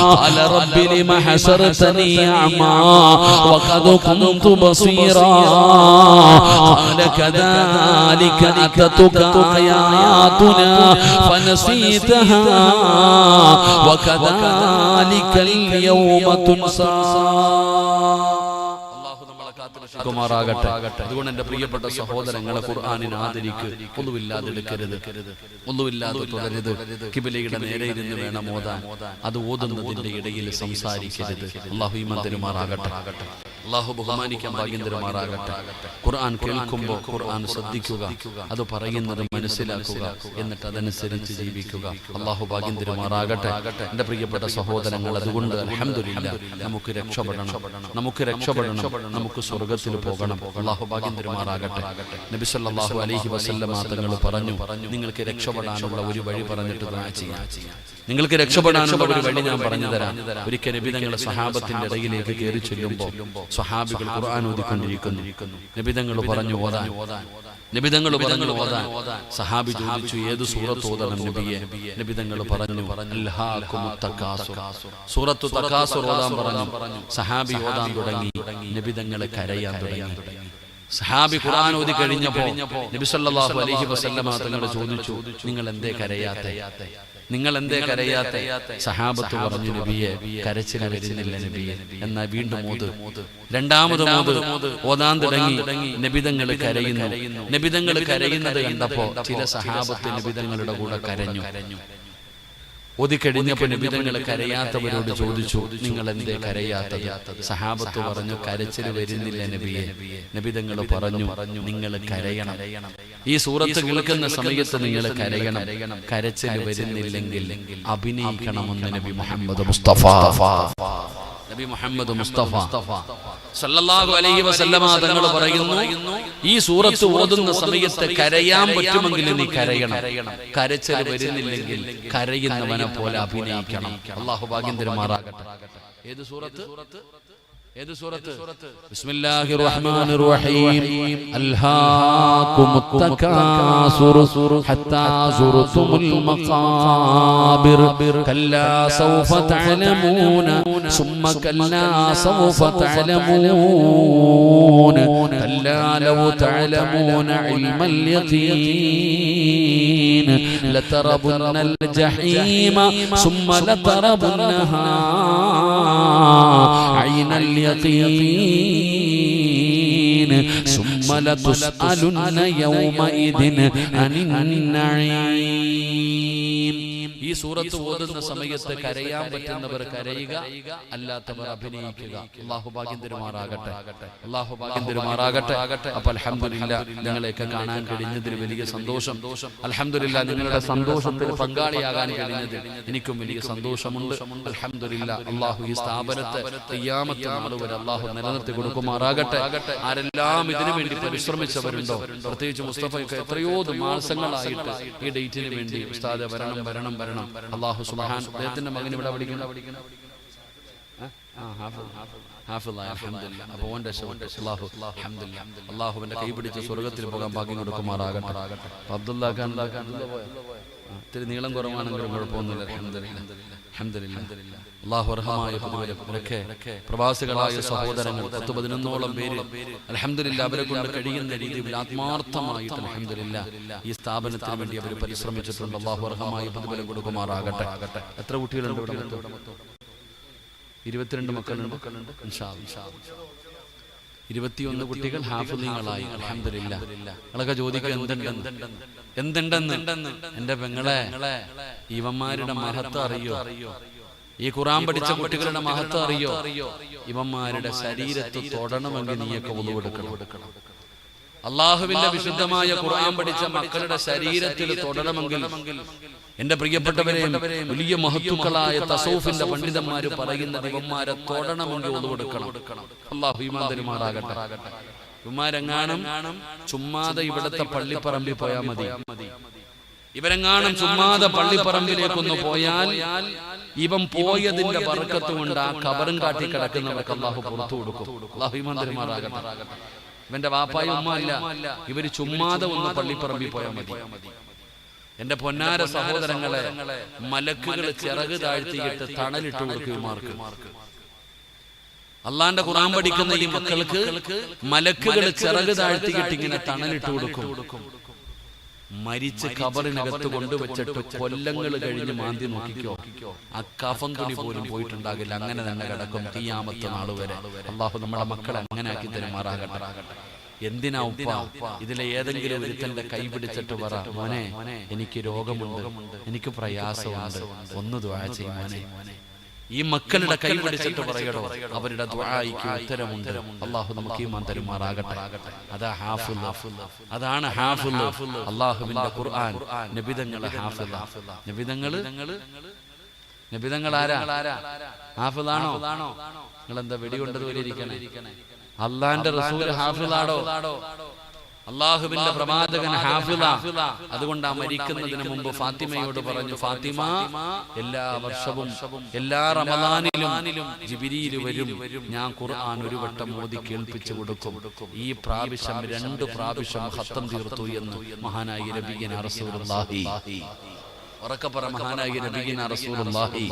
قال رب لم حشرتني أعمى وقد كنت بصيرا قال كذلك أتتك آياتنا فنسيتها وكذلك اليوم تنسى. അതുകൊണ്ട് എന്റെ പ്രിയപ്പെട്ട സഹോദരങ്ങളെ ഖുർആനിനെ ആദരിക്ക്. ഒന്നുമില്ലാതെ എടുക്കരുത്, ഒന്നുമില്ലാതെ തുടരുത്. ഖിബലയുടെ നേരെ ഇരുന്ന് വേണം ഓതാൻ. അത് ഓതുന്നതിന്റെ ഇടയിൽ സംസാരിക്കരുത്. അല്ലാഹു ഈമാൻ തരുമാറാകട്ടെ. അല്ലാഹു ബഹുമാനിക്കാൻ ഭാഗ്യം തരുമാറാകട്ടെ. ഖുർആൻ കേൾക്കുമ്പോൾ ഖുർആൻ ശ്രദ്ധിക്കുക, അത് പറയുന്നത് മനസ്സിലാക്കുക, എന്നിട്ട് അതനുസരിച്ച് ജീവിക്കുക. അല്ലാഹു ഭാഗ്യം തരുമാറാകട്ടെ. എന്റെ പ്രിയപ്പെട്ട സഹോദരങ്ങൾ, അതുകൊണ്ട് അൽഹംദുലില്ലാഹ് നമുക്ക് രക്ഷപ്പെടണം, നമുക്ക് രക്ഷപ്പെടണം, നമുക്ക് സ്വർഗ്ഗത്തിൽ പോകണം. അല്ലാഹു ഭാഗ്യം തരുമാറാകട്ടെ. നബി സല്ലല്ലാഹു അലൈഹി വസല്ലമ തങ്ങൾ പറഞ്ഞു, നിങ്ങൾക്ക് രക്ഷപ്പെടാനുള്ള ഒരു വഴി പറഞ്ഞിട്ട് ദുആ ചെയ്യാം. നിങ്ങൾക്ക് രക്ഷപ്പെടാനുള്ള ഒരു വഴി ഞാൻ പറഞ്ഞു തരാം. ഒരിക്കൽ നബി തങ്ങൾ സ്വഹാബത്തിന്റെ ഇടയിലേക്ക് കയറി ചെല്ലുമ്പോൾ സ്വഹാബികൾ ഖുർആൻ ഓതിക്കൊണ്ടിരിക്കുന്നു. നബി തങ്ങൾ പറഞ്ഞു ഓതാൻ. നബി തങ്ങൾ പറഞ്ഞു ഓതാൻ. സഹാബി ചോദിച്ചു, ഏത് സൂറത്ത് ഓതണം നബിയെ? നബി തങ്ങൾ പറഞ്ഞു അൽഹാകുമുത് തകാസുർ, സൂറത്തു തകാസുർ ഓതാൻ പറഞ്ഞു. സഹാബി ഓതാൻ തുടങ്ങി. നബി തങ്ങൾ കരയാൻ തുടങ്ങി. സഹാബി ഖുർആൻ ഓതി കഴിഞ്ഞപ്പോൾ നബി സല്ലല്ലാഹു അലൈഹി വസല്ലമ തങ്ങൾ ചോദിച്ചു, നിങ്ങൾ എന്തേ കരയാത്തെ? നിങ്ങൾ എന്തേ കരയാത്തെ? സഹാബത്ത് പറഞ്ഞു, നബിയെ കരച്ചിൽ വരുന്നില്ല നബിയെ. എന്നാൽ വീണ്ടും ഓത്. രണ്ടാമത് ഓതാൻ തുടങ്ങി. നബിതങ്ങൾ കരയുന്നു. നബിതങ്ങൾ കരയുന്നത് കണ്ടപ്പോ ചില സഹാബത്ത് നബിതങ്ങളുടെ കൂടെ കരഞ്ഞു. ഓതിക്കഴിഞ്ഞപ്പോൾ നബിതങ്ങൾ കരയാത്തവരോട് ചോദിച്ചു, നിങ്ങൾ എന്തേ കരയാത്തത്? സഹാബത്ത് പറഞ്ഞു, കരച്ചിൽ വരുന്നില്ല നബിയെ. നബിതങ്ങൾ പറഞ്ഞു, നിങ്ങൾ കരയണം. ഈ സൂറത്ത് കേൾക്കുന്ന സമയത്ത് നിങ്ങൾ കരയണം. കരച്ചിൽ വരുന്നില്ലെങ്കിൽ അഭിനയിക്കണമെന്ന് നബി മുഹമ്മദ് മുസ്തഫ സല്ലല്ലാഹു അലൈഹി വസല്ലമ തങ്ങൾ പറയുന്നു, ഈ സൂറത്ത് ഓതുന്ന സമയത്ത് കരയാൻ പറ്റുമെങ്കിൽ നീ കരയണം. കരച്ചിൽ വരുന്നില്ലെങ്കിൽ കരയുന്നവനെ പോലെ അഭിനയിക്കണം. അല്ലാഹു ഭാഗ്യം തരുമാറാകട്ടെ. ഏത് സൂറത്ത്? ഏത് സൂറത്ത്? ബിസ്മില്ലാഹിർ റഹ്മാനിർ റഹീം. അൽഹാകുമുത് തകാസുർ ഹത്താ സുർതുമുൽ മഖാബിർ കല്ലാ സൗഫ തഅലമൂന സുമ്മ കല്ലാ സൗഫ തഅലമൂന കല്ലാ ലൗ തഅലമൂന ഇൽമൽ യഖീൻ ലതറബുന്നൽ ജഹീമ സുമ്മ ലതറബുന്നഹാ ഐനൽ اليقين ثم لتسألن يومئذ عن النعيم. ഈ സൂറത്ത് ഓതുന്ന സമയത്ത് കരയാൻ പറ്റുന്നവർ കരയുക, അല്ലാത്തവർ അഭിനയിക്കുക. അല്ലാഹു ഭാഗ്യം തരുമാറാകട്ടെ. അല്ലാഹു ഭാഗ്യം തരുമാറാകട്ടെ. അപ്പോൾ അൽഹംദുലില്ലാഹ് നിങ്ങളെയൊക്കെ കാണാൻ കഴിഞ്ഞതിൽ വലിയ സന്തോഷം. അൽഹംദുലില്ലാഹ് നിങ്ങളുടെ സന്തോഷത്തിൽ പങ്കാളിയാകാൻ കഴിഞ്ഞതിൽ എനിക്കും വലിയ സന്തോഷമുണ്ട്. അൽഹംദുലില്ലാഹ് അല്ലാഹു ഈ സ്ഥാപനത്തെ ഖിയാമത്ത് നാൾ വരെ അല്ലാഹു നിലനിർത്തി കൊടുക്കുമാറാകട്ടെ. ആരെല്ലാം ഇതിനു വേണ്ടി പരിശ്രമിച്ചവരുണ്ടോ, പ്രത്യേകിച്ച് മുസ്തഫയൊക്കെ എത്രയോ മാസങ്ങളായിട്ട് ഈ ഡേറ്റിന് വേണ്ടി ഉസ്താദ് വരണം വരണം വരണം. അല്ലാഹു സുബ്ഹാൻ അദ്ദേഹത്തിന്റെ മകൻ ഇവിടെ വിളിക്കണം. അള്ളാഹുവിന്റെ കൈ പിടിച്ച് സ്വർഗത്തിൽ പോകാൻ ഭാഗ്യം കൊടുക്കുമാറാകട്ടെ. അബ്ദുള്ള ഖാൻ ഇത്തിരി നീളം കുറവാണെങ്കിലും കുഴപ്പമൊന്നുമില്ല. അല്ലാഹു അർഹമായ പ്രതിഫലം. പ്രവാസികളായ സഹോദരങ്ങൾ 10-11ഓളം പേര് അൽഹംദുലില്ലാ അവരെ കൊണ്ട് കഴിയുന്ന രീതിയിൽ ആത്മാർത്ഥമായിട്ട് അൽഹംദുലില്ലാ ഈ സ്ഥാപനത്തിന് വേണ്ടി അവർ പരിശ്രമിച്ചിട്ടുണ്ട്. അല്ലാഹു അർഹമായ പ്രതിഫലം കൊടുക്കുമാറാകട്ടെ. എത്ര കുട്ടികളുണ്ട് ഇവിടെ? 22 മക്കളുണ്ട്. ഇൻഷാ അല്ലാഹ് 21 കുട്ടികൾ ഹാഫിളീങ്ങളായി. അൽഹംദുലില്ലാ. നിങ്ങളൊക്കെ ചോദിക്കുക എന്തുണ്ടെന്ന്. എന്റെ പെങ്ങളെ, ഇവന്മാരുടെ മഹത്വം അറിയോ? ഈ ഖുർആൻ പഠിച്ച കുട്ടികളുടെ മഹത്വം അറിയോ? ഇവന്മാരുടെ ശരീരത്ത് തൊടണമെങ്കിൽ നീയൊക്കെ വുളു എടുക്കണം. അള്ളാഹുവിന്റെ വിശുദ്ധമായ ഖുർആൻ പഠിച്ച മക്കളുടെ ശരീരത്തിൽ തൊടണമെങ്കിൽ എന്റെ പ്രിയപ്പെട്ടവരെയും വലിയ മഹത്തുക്കളായ തസൗഫിന്റെ പണ്ഡിതന്മാര് പറയുന്ന ഇവന്മാരെ തൊടണമെങ്കിൽ വുളു എടുക്കണം. അള്ളാഹു ഈമാൻ തരുമാറാകട്ടെ. ഇവന്മാരെങ്ങാനും ചുമ്മാതെ ഇവിടുത്തെ പള്ളിപ്പറമ്പിൽ പോയാൽ മതി. ഇവരെങ്ങാനും ചുമ്മാതെ പള്ളിപ്പറമ്പിലേക്കൊന്ന് പോയാൽ ഇവൻ പോയതിന്റെ ബർക്കത്ത് കൊണ്ട് ആ ഖബറും കാട്ടി കിടക്കുന്നവർക്ക് അള്ളാഹു പുറത്തു കൊടുക്കും. അള്ളാഹു ഈമാൻ തരുമാറാകട്ടെ. ഇവന്റെ വാപ്പായും ഉമ്മ അല്ല, ഇവര് ചുമ്മാതെ ഒന്ന് പള്ളിപ്പറമ്പിൽ പോയാൽ മതി. എന്റെ പൊന്നാര സഹോദരങ്ങളെ, മലക്കുകൾ ചിറക് താഴ്ത്തിയിട്ട് തണലിട്ട് കൊടുക്കുമാർക്ക്. അള്ളാന്റെ ഖുർആൻ പഠിക്കുന്ന ഈ മക്കൾക്ക് മലക്കുകൾ ചിറക് താഴ്ത്തിയിട്ട് ഇങ്ങനെ തണലിട്ട് കൊടുക്കും. മരിച്ച് ഖബറിനകത്ത് കൊണ്ടുവച്ചിട്ട് കൊല്ലങ്ങൾ കഴിഞ്ഞ് മാന്തി നോക്കിക്കോ, ആ കഫൻ തുണി പോലും പോയിട്ടുണ്ടാകില്ല. അങ്ങനെ തന്നെ കിടക്കും ഖിയാമത്ത് നാൾ വരെ. അള്ളാഹു നമ്മുടെ മക്കളെ അങ്ങനെ ആക്കി തരുമാറാകട്ടെ. എന്തിനാ ഉപ്പ ഇതിലെ ഏതെങ്കിലും ഒരുത്തന്റെ കൈ പിടിച്ചിട്ട് പറ, മോനെ എനിക്ക് രോഗമുണ്ട്, എനിക്ക് പ്രയാസമുണ്ട്, ഒന്ന് ദുആ ചെയ്യ് മോനെ. ഈ മക്കളുടെ കൈ പിടിച്ചിട്ട് പറയടോ, അവരുടെ ദുആയ്ക്ക് ഉത്തരമുണ്ട്. അള്ളാഹു നമുക്ക് ഈമാൻ തരുമാറാകട്ടെ. അതാണ് ഹാഫിള്. അള്ളാഹുവിന്റെ ഖുർആൻ നബിതങ്ങളെ ഹാഫിള. നബിതങ്ങൾ ആരാ? ഹാഫിളാണോ? നിങ്ങൾ എന്താ വെടികൊണ്ടതുപോലെ ഇരിക്കണേ? അള്ളാന്റെ റസൂൽ ഹാഫിളാണോ? അള്ളാഹുവിന്റെ പ്രവാചകൻ ഹാഫിള. അതുകൊണ്ട് ആ മരിക്കുന്നതിന് മുമ്പ് ഫാത്തിമയോട് പറഞ്ഞു, ഫാത്തിമ, എല്ലാ വർഷവും എല്ലാ റമദാനിലും ജിബ്രീൽ വരും, ഞാൻ ഖുർആൻ ഒരു വട്ടം ഓതി കേൾപ്പിച്ചു കൊടുക്കും. ഈ പ്രാവശ്യം 2 പ്രാവശ്യം ഖത്തം തീർത്തു എന്ന് മഹാനായ നബിയന റസൂലുള്ളാഹി. ഉറക്കെ പറ, മഹാനായ നബിയന റസൂലുള്ളാഹി.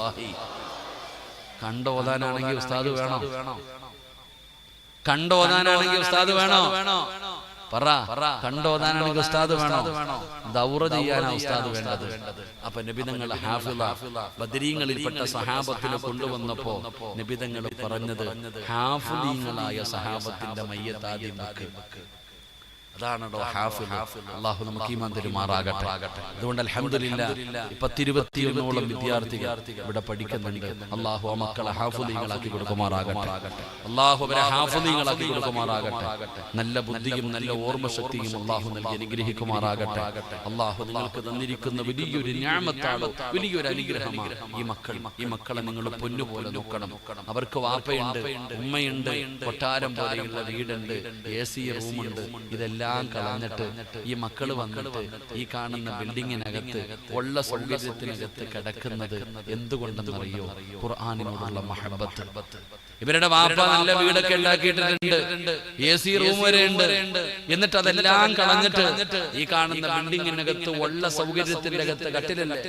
കണ്ടോതാനാണെങ്കിൽ ഉസ്താദ് വേണോ? കണ്ടോതാനാണെങ്കിൽ ഉസ്താദ് വേണോ? പറ. കണ്ടോതാനാണെങ്കിൽ ഉസ്താദ് വേണോ? ദൗറ ചെയ്യാനാ ഉസ്താദ് വേണ്ടത്. അപ്പൊ നബിതങ്ങൾ ഹാഫിള. ബദരീങ്ങളിൽപ്പെട്ട സഹാബത്തിനെ കൊണ്ടുവന്നപ്പോ നബിതങ്ങൾ പറഞ്ഞത് ഹാഫിളീങ്ങളായ സഹാബത്തിന്റെ മയ്യത്താദ്യം വെക്ക്. അതാണോ ഹാഫിള്. അള്ളാഹു നമുക്ക് ഈമാൻ തരുമാറാകട്ടെ. അതുകൊണ്ട് അൽഹംദുലില്ലാ 10-21ഓളം വിദ്യാർത്ഥികൾ ഇവിടെ പഠിക്കുന്നുണ്ട്. അള്ളാഹു ആ മക്കളെ ഹാഫിളീങ്ങളാക്കി കൊടുക്കുമാറാകട്ടെ. അള്ളാഹു അവരെ ഹാഫിളീങ്ങളാക്കി കൊടുക്കുമാറാകട്ടെ. നല്ല ബുദ്ധിയും നല്ല ഓർമ്മശക്തിയും അള്ളാഹു നൽകി അനുഗ്രഹിക്കുമാറാകട്ടെ. അള്ളാഹു നിങ്ങൾക്ക് തന്നിരിക്കുന്ന വലിയൊരു നിഅമത്താണ്, വലിയൊരു അനുഗ്രഹമാണ് ഈ മക്കളെ നിങ്ങൾ പൊന്നുപോലെ നോക്കണം. അവർക്ക് വാപ്പയുണ്ട്, ഉമ്മയുണ്ട്, കൊട്ടാരം പോലെയുള്ള വീടുണ്ട്, AC റൂമുണ്ട്. ഇതെല്ലാം കളഞ്ഞിട്ട് ഈ മക്കള് വന്നിട്ട് ഈ കാണുന്ന ബിൽഡിങ്ങിനകത്ത് ഉള്ള സൗകര്യത്തിനകത്ത് കിടക്കുന്നത് എന്തുകൊണ്ടെന്നറിയോ? ഖുർആനിനോടുള്ള മഹബത്ത്. ഇവരുടെ വാപ്പ നല്ല വീടൊക്കെ ഉണ്ടാക്കിയിട്ടുണ്ട്, AC റൂം വരെ ഉണ്ട്. എന്നിട്ട് അതെല്ലാം കളഞ്ഞിട്ട് ഈ കാണുന്ന ബിൽഡിങ്ങിനകത്ത് ഉള്ള സൗകര്യത്തിന്റെ അകത്ത് കട്ടിലല്ലേ,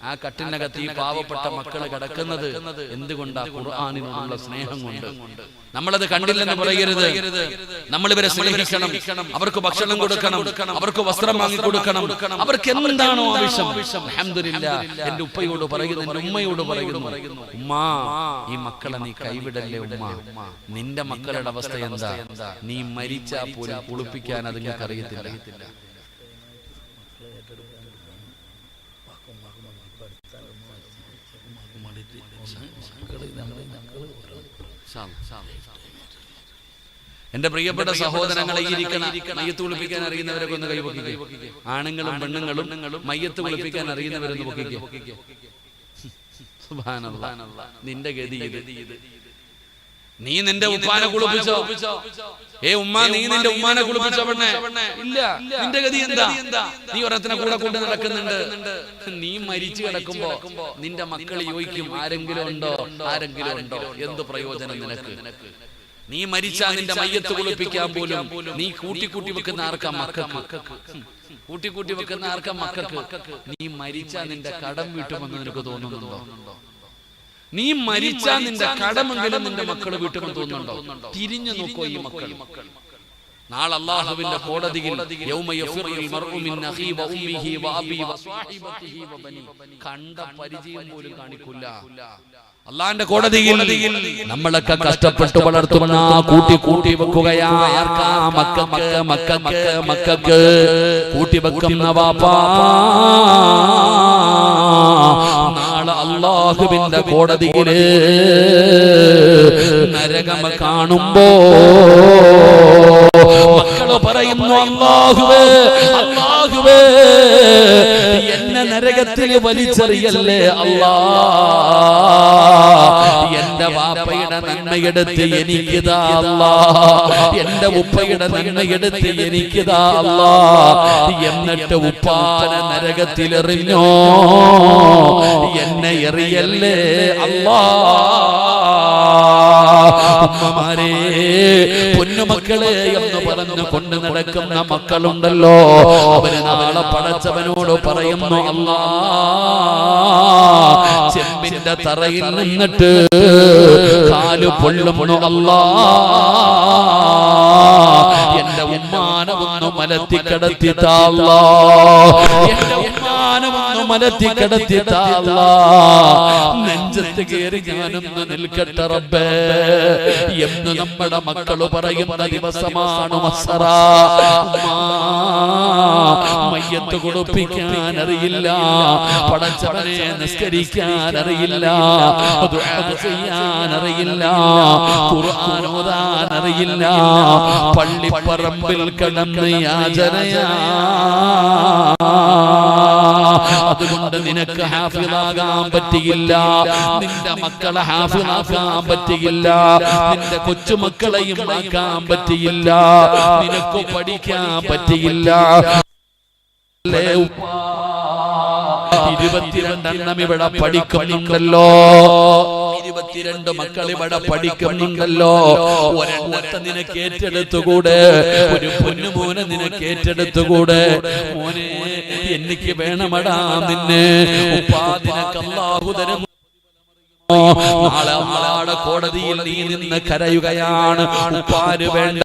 ആ കട്ടിലിനകത്ത് ഈ പാവപ്പെട്ട മക്കള് കിടക്കുന്നത് എന്തുകൊണ്ടാ? ഖുർആനിനോടുള്ള സ്നേഹം കൊണ്ട്. നമ്മളത് കണ്ടില്ലെന്ന് പറയരുത്. നമ്മൾ ഇവരെ സ്നേഹിക്കണം, അവർക്ക് ഭക്ഷണം കൊടുക്കണം, അവർക്ക് വസ്ത്രം വാങ്ങിക്കൊടുക്കണം, അവർക്ക് എന്താണോ ആവശ്യം. അൽഹംദുലില്ലാ, എന്റെ ഉപ്പയോട് പറയുന്നു, എന്റെ ഉമ്മയോട് പറയുന്നു, ഉമ്മാ ഈ മക്കളെ നീ കൈവിടല്ലേ ഉമ്മ. നിന്റെ മക്കളുടെ അവസ്ഥ എന്താ? നീ മരിച്ചാ പോലും കുളിപ്പിക്കാൻ അത് നിങ്ങൾക്ക് അറിയത്തില്ല. എന്റെ പ്രിയപ്പെട്ട സഹോദരങ്ങളെ, മയ്യത്ത് കുളിപ്പിക്കാൻ അറിയുന്നവരൊക്കെ ഒന്ന് കൈപൊക്കിക്കേ. ആണുങ്ങളും പെണ്ണുങ്ങളും മയ്യത്ത് കുളിപ്പിക്കാൻ അറിയുന്നവരൊന്ന് പൊക്കിക്കേ. സുബ്ഹാനല്ലാഹ്, നിന്റെ ഗതി ഇത്. നീ നിന്റെ ഉപ്പാനെ കുളിപ്പിച്ചോ? ഉമ്മ നീ നിന്റെ ഉമ്മാനെ കുളിപ്പിച്ച പെണ്ണെ? ഇല്ല. നിന്റെ ഗതി എന്താ? നീ ഒരത്തിനെ കൂടെ കൊണ്ട് നടക്കുന്നുണ്ട്. നീ മരിച്ചു കിടക്കുമ്പോ നിന്റെ മക്കൾ ചോദിക്കും ആരെങ്കിലും ഉണ്ടോ, ആരെങ്കിലും ഉണ്ടോ? എന്ത് പ്രയോജനം നിനക്ക്? നീ മരിച്ചാ നിന്റെ മയ്യത്ത് കുളിപ്പിക്കാൻ പോലും നീ കൂട്ടി വെക്കുന്ന ആർക്കാ? മക്കൾക്ക്. കൂട്ടി വെക്കുന്ന ആർക്കാ? മക്കൾക്ക്. നീ മരിച്ചാ നിന്റെ കടം വീട്ടുമെന്ന് നിനക്ക് തോന്നുന്നുണ്ടോ? നീ മരിച്ചാ നിന്റെ കടമെങ്കിലും നിന്റെ മക്കൾ വീട്ടുമെന്ന് തോന്നുന്നുണ്ടോ? തിരിഞ്ഞു നോക്കോ ഈ മക്കൾ. നാളെ അല്ലാഹുവിന്റെ കോടതിയിൽ കണ്ട പരിചയം പോലും കാണിക്കില്ല. അള്ളാന്റെ കോടതിയിൽ നമ്മളൊക്കെ കഷ്ടപ്പെട്ട് വളർത്തുന്ന കൂട്ടി വെക്കുകയാ. മക്കൾക്ക് കൂട്ടി വെക്കുന്ന വാപ്പാ നാളെ അല്ലാഹുവിന്റെ കോടതിയില് നരകം കാണുമ്പോ മക്കള് പറയുന്നു, അല്ലാഹുവേ എന്നെ നരകത്തിൽ വലിച്ചെറിയല്ലേ അല്ലാ. എന്റെ വാപ്പയുടെ നന്മയെടുത്ത് എനിക്കിതാ അല്ലാ, എന്റെ ഉപ്പയുടെ നന്മയെടുത്ത് എനിക്കിതാ അല്ലാ. എന്നിട്ട് ഉപ്പാനെ നരകത്തിലെറിഞ്ഞോ, എന്നെ എറിയല്ലേ അല്ലാ. ഉമ്മമാരെ, പൊന്നുമക്കളെ എന്ന് പറഞ്ഞു കൊണ്ട് നടക്കുന്ന മക്കളുണ്ടല്ലോ, അവര് നാളെ പടച്ചവനോട് പറയുന്നു, അല്ലാ ചെമ്പിന്റെ തറയിൽ നിന്നിട്ട് കാല് പൊള്ളുന്നു അല്ലാ, എന്റെ ഉമ്മാനെ ഒന്ന് മലത്തി കിടത്തിത്താ അല്ലാ, എന്റെ ഉമ്മാനെ ഒന്ന് മലത്തി കിടത്തിത്താ അല്ലാ. നെഞ്ചത്ത് കയറി ഞാനൊന്ന് നിൽക്കട്ടെ റബ്ബേ എന്ന് നമ്മുടെ മക്കള് പറയുന്ന ദിവസമാണ് മസ്സറ. മയ്യത്ത് കുളിപ്പിക്കാൻ അറിയില്ല, പടച്ചവനെ നിസ്കരിക്കാൻ അറിയില്ല, ദുആ ചെയ്യാൻ അറിയില്ല, ഖുർആൻ ഓതാൻ അറിയില്ല, പള്ളിപ്പറമ്പിൽ കിടന്ന് യാചനയാ. അതുകൊണ്ട് നിനക്ക് ഹാഫിളാകാൻ പറ്റിയില്ല, നിന്റെ മക്കളെ ഹാഫിളാക്കാൻ പറ്റിയില്ല, നിന്റെ കൊച്ചുമക്കളെയും ആക്കാൻ പറ്റിയില്ല, നിനക്ക് പഠിക്കാൻ പറ്റിയില്ല. 22 ഇവിടെ പഠിക്കുന്നുണ്ടല്ലോ, 22 മക്കൾ ഇവിടെ പഠിക്കുന്നുണ്ടല്ലോ. ഒരെണ്ണത്തെ നിനക്ക് ഏറ്റെടുത്തുകൂടെ? ഒരു പൊന്നുമോനെ നിനക്ക് ഏറ്റെടുത്തുകൂടെ? മോനെ എനിക്ക് വേണമടാ നിന്നെ, ഉപ്പാ നിനക്ക് അല്ലാഹു തരും. നാളെ അല്ലാഹുവിന്റെ കോടതിയിൽ നീ നിന്ന് കരയുകയാണ്. ഉപ്പാന് വേണ്ട,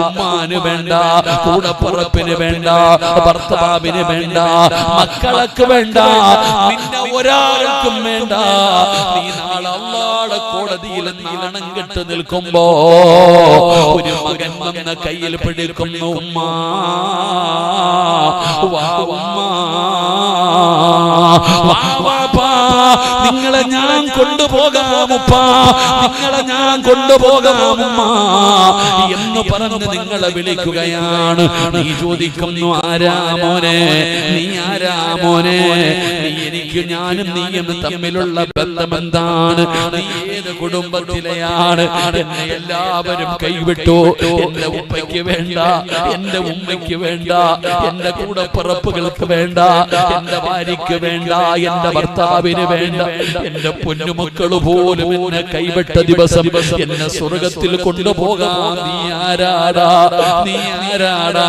ഉമ്മാന് വേണ്ട, കൂടപ്പുറപ്പിന് വേണ്ട, ഭർത്താവിന് വേണ്ട, മക്കളക്ക് വേണ്ട, നിന്നെ ഒരാൾക്കും വേണ്ട. നീ നാളെ അല്ലാഹുവിന്റെ കോടതിയിൽ നാണം കെട്ട് നിൽക്കുമ്പോ ഒരു മകൻ വന്ന് കയ്യിൽ പിടിക്കുന്നു, ഉമ്മാ വാ ഉമ്മാ വാ, നിങ്ങളെ ഞാൻ കൊണ്ടുപോകാം ഉപ്പാ, നിങ്ങളെ ഞാൻ കൊണ്ടുപോകാം ഉമ്മ എന്ന് പറഞ്ഞ് നിങ്ങളെ വിളിക്കുകയാണ്. നീ ചോദിക്കുന്നു, ആരാ മോനെ, നീ ആരാ മോനെ, നീ എനിക്ക് ഞാനും നീയും തമ്മിലുള്ള ബന്ധം എന്താണ്, നീ ഏത് കുടുംബത്തിലെയാണ്? എന്നെ എല്ലാവരും കൈവിട്ടു, എന്റെ ഉപ്പയ്ക്ക് വേണ്ട, എന്റെ ഉമ്മയ്ക്ക് വേണ്ട, എന്റെ കൂടപ്പിറപ്പുകൾക്ക് വേണ്ട, എന്റെ ഭാര്യയ്ക്ക് വേണ്ട, എന്റെ ഭർത്താവിന് വേണ്ട, എന്റെ പൊന്നുമക്കള് പോലും എന്നെ കൈവിട്ട ദിവസം എന്നെ സ്വർഗത്തിൽ കൊണ്ടുപോകാം. നീ ആരാടാ, നീ ആരാടാ?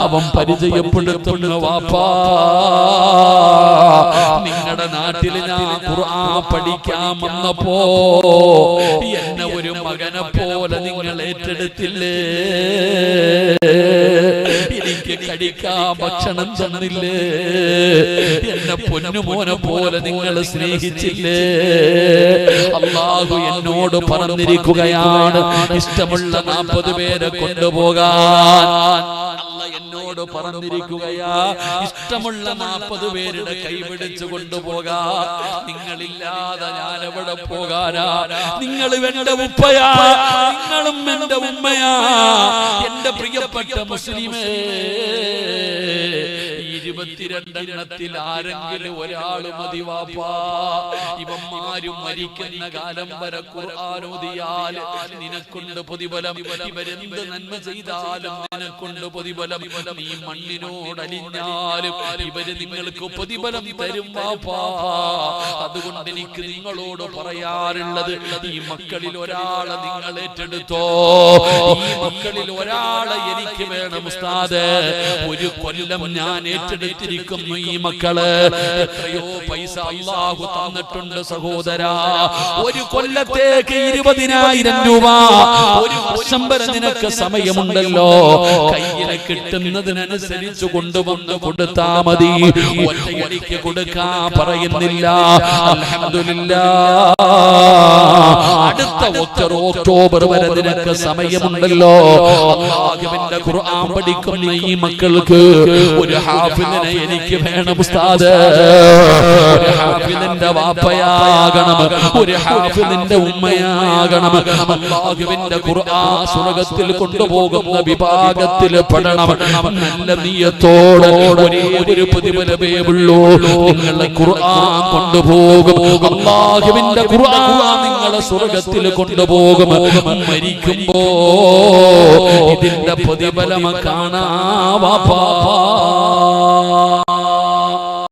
അവൻ പരിചയപ്പെടുത്തുന്ന വാപ്പാ, നിങ്ങളുടെ നാട്ടിൽ ഞാൻ ഖുർആൻ പഠിക്കാൻ വന്നപ്പോ എന്നെ ഒരു മകനെ പോലെ നിങ്ങൾ ഏറ്റെടുത്തില്ലേ, എനിക്ക് കഴിക്കാൻ ഭക്ഷണം തന്നില്ലേ, എന്നെ പൊന്നുമോനെ പോലെ നിങ്ങൾ സ്നേഹിച്ചില്ലേ? അല്ലാഹു എന്നോട് പറഞ്ഞിരിക്കുകയാണ്, ഇഷ്ടമുള്ള 40 പേരെ കൊണ്ടുപോകാൻ. എന്നോട് പറഞ്ഞിരിക്കുകയാ, ഇഷ്ടമുള്ള 40 പേരുടെ കൈപിടിച്ചു കൊണ്ടുപോകാ. നിങ്ങളില്ലാതെ ഞാൻ എവിടെ പോകാനാ? നിങ്ങൾ എന്റെ ഉപ്പയാ, നിങ്ങളും എന്റെ ഉമ്മയാ. എന്റെ പ്രിയപ്പെട്ട മുസ്ലിമേ, ഈ 22 ആരെങ്കിലും ഒരാള് മതി വാപ്പാ. ഇവന്മാരും മരിക്കുന്ന കാലം വരെ ഖുർആൻ ഓതിയാൽ നിനക്കുണ്ട് പ്രതിഫലം. ഇവരെന്ത് നന്മ ചെയ്താലും നിനക്കുണ്ട് പ്രതിഫലം. നീ മണ്ണിനോടലിഞ്ഞാലും ഇവര് നിങ്ങൾക്ക് പ്രതിഫലം തരും വാപ്പാ. അതുകൊണ്ട് എനിക്ക് നിങ്ങളോട് പറയാറുള്ളത്, ഈ മക്കളിൽ ഒരാളെ നിങ്ങൾ ഏറ്റെടുത്തോ. ഈ മക്കളിൽ ഒരാളെ എനിക്ക് വേണം ഉസ്താദ്. ഒരു കൊല്ലം ഞാൻ ഏറ്റെടുത്തിരിക്കുന്നു ഈ മക്കള്. എത്രയോ പൈസ അല്ലാഹു തന്നിട്ടുണ്ട് സഹോദരാ. ഒരു കൊല്ലത്തേക്ക് 20,000 രൂപ. ഒരു വർഷം വരെ നിനക്ക് സമയമുണ്ടല്ലോ. കയ്യിൽ കിട്ടുന്നതിനനുസരിച്ച് കൊണ്ടുവന്ന് കൊടുത്താ മതി. ഒറ്റയടിക്ക് കൊടുക്കാൻ പറയുന്നില്ല. അൽഹംദുലില്ലാഹ് അടുത്ത ഒക്ടോബർ വരെ നിനക്ക് സമയമുണ്ടല്ലോ. അല്ലാഹുവിന്റെ ഖുർആൻ പഠിക്കുന്ന ഈ മക്കൾക്ക് ഒരു ഹാഫിദിനെ എനിക്ക് വേണം ഉസ്താദ്. ഒരു ഹാഫിദിന്റെ വാപ്പയാകണം, ഒരു ഹാഫിദിന്റെ ഉമ്മയാകണം. അല്ലാഹുവിന്റെ ഖുർആൻ സ്വർഗ്ഗത്തിൽ കൊണ്ടുപോകുന്ന വിഭാഗത്തിൽ പെടണം. നല്ല നിയ്യത്തോടെ ഒരേ ഒരു പ്രതിഫലമേ ഉള്ളൂ. നിങ്ങളെ ഖുർആൻ കൊണ്ടുപോകും. അല്ലാഹുവിന്റെ ഖുർആൻ നിങ്ങളെ സ്വർഗ്ഗത്തിൽ കൊണ്ടുപോകും. മരിക്കുമ്പോ ഇതിന്റെ പ്രതിഫലം കാണാ വാപ്പാ.